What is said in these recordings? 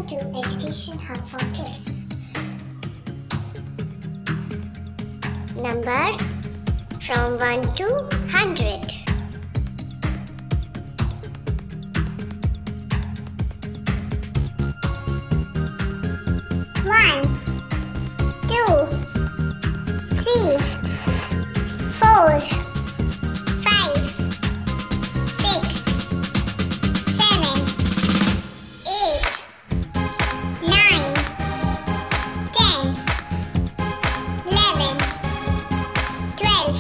Welcome to Education Hub for Kids. Numbers from 1 to 100. 1, 2, 3, 4, 5, 6, 7, 8, 9, 10, 11, 12,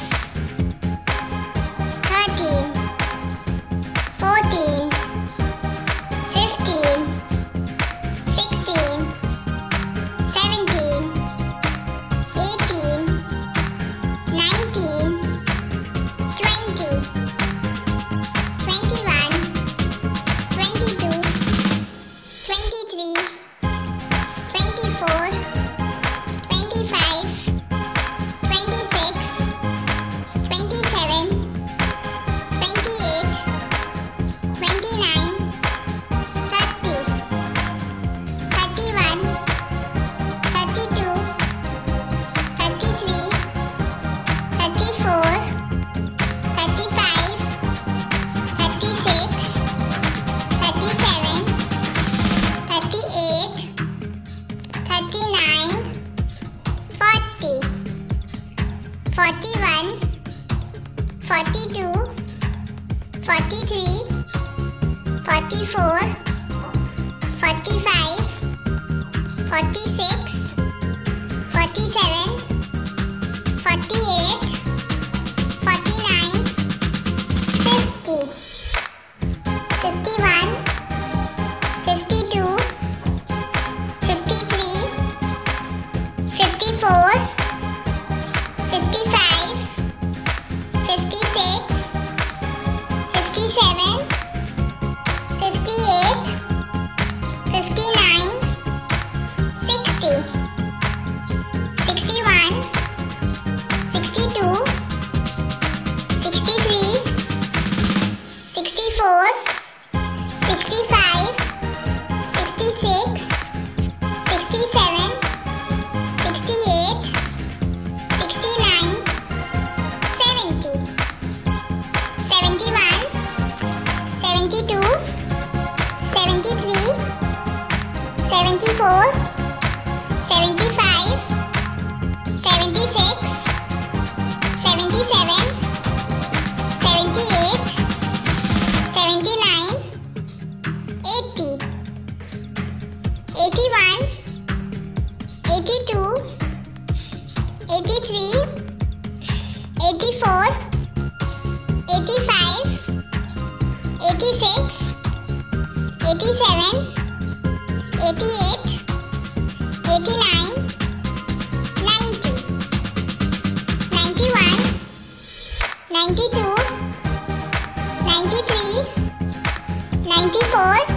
13, 14, 15, 16, 17, 18, 19, 20, 21, 22, 23, 24, 25, 26, 27, 28, 29, 30, 31, 32, 33, 34, 35, 36, 37, 38, 39, 40, 41, 42, 43, 44, 45, 46, 47, 48, 49, 50, 51, 52, 53, 54, 55, 56, 57, 58, 59, 60, 61, 62, 63, 64, 65, 66, 67, 68, 69, 70, 71, 72, 73, 74, 75, 76, 77, 78, 79, 80, 81, 82, 83, 84, 85, 86, 87, 88, 89, 90, 91, 92, 93, 94,